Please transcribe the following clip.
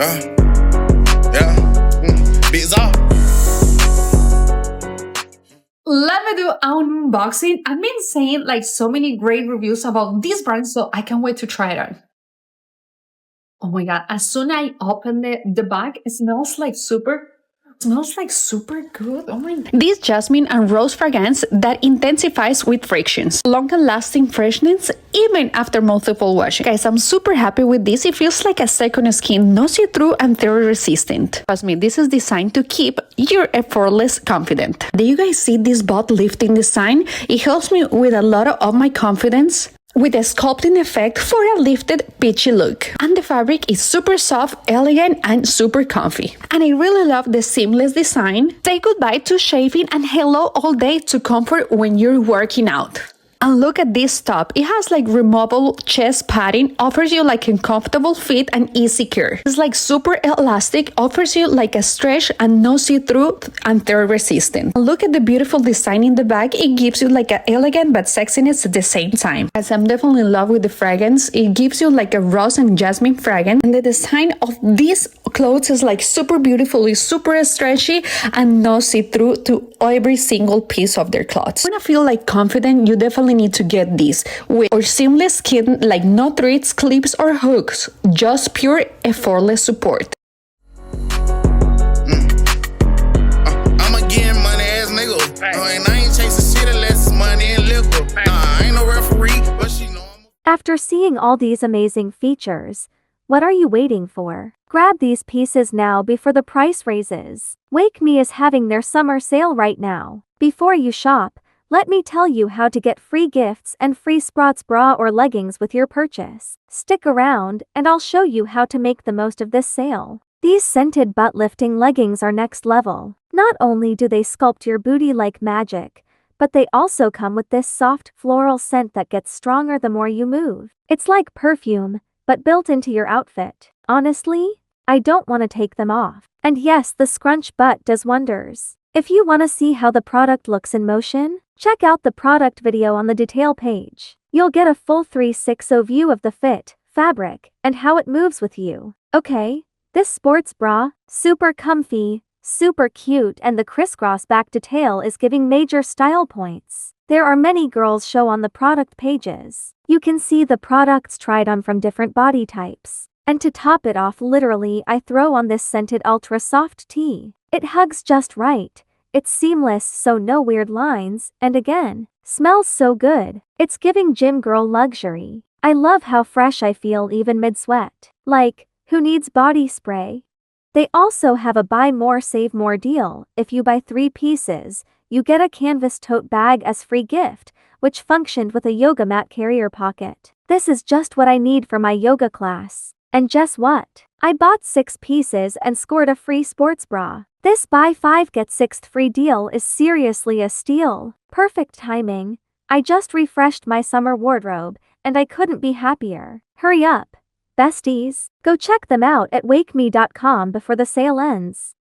Biz off. Let me do an unboxing. I've been saying like so many great reviews about this brand, so I can't wait to try it on. Oh my god, as soon as I open the bag, it smells like super good. Oh my god. This jasmine and rose fragrance that intensifies with frictions. Long and lasting freshness even after multiple washes. Guys, I'm super happy with this. It feels like a second skin, no see-through and tear resistant. Trust me, this is designed to keep your effortless confident. Do you guys see this butt lifting design? It helps me with a lot of my confidence, with a sculpting effect for a lifted, peachy look. And the fabric is super soft, elegant, and super comfy. And I really love the seamless design. Say goodbye to shaving and hello all day to comfort when you're working out. And look at this top. It has like removable chest padding, offers you like a comfortable fit and easy care. It's like super elastic, offers you like a stretch and no see-through and tear resistant. And look at the beautiful design in the back. It gives you like an elegant but sexiness at the same time. As I'm definitely in love with the fragrance, it gives you like a rose and jasmine fragrance. And the design of these clothes is like super beautifully, super stretchy and no see-through to every single piece of their clothes. When I feel like confident, you definitely need to get this with or seamless skin, like no threads, clips or hooks, just pure effortless support. I'm a getting money ass nigga. And I ain't chasing shit unless it's money and liquor. I ain't no referee, but she know I'm. After seeing all these amazing features, what are you waiting for? Grab these pieces now before the price raises. WAKYME is having their summer sale right now. Before you shop, let me tell you how to get free gifts and free Sprots bra or leggings with your purchase. Stick around and I'll show you how to make the most of this sale. These scented butt lifting leggings are next level. Not only do they sculpt your booty like magic, but they also come with this soft floral scent that gets stronger the more you move. It's like perfume, but built into your outfit. Honestly, I don't want to take them off. And yes, the scrunch butt does wonders. If you want to see how the product looks in motion, check out the product video on the detail page. You'll get a full 360 view of the fit, fabric, and how it moves with you. Okay, this sports bra, super comfy, super cute, and the crisscross back detail is giving major style points. There are many girls show on the product pages. You can see the products tried on from different body types. And to top it off, literally, I throw on this scented ultra-soft tee. It hugs just right. It's seamless, so no weird lines, and again, smells so good. It's giving gym girl luxury. I love how fresh I feel even mid-sweat. Like, who needs body spray? They also have a buy more save more deal. If you buy 3 pieces, you get a canvas tote bag as free gift, which functioned with a yoga mat carrier pocket. This is just what I need for my yoga class. And guess what? I bought 6 pieces and scored a free sports bra. This buy 5 get 6th free deal is seriously a steal. Perfect timing. I just refreshed my summer wardrobe, and I couldn't be happier. Hurry up, besties. Go check them out at wakeme.com before the sale ends.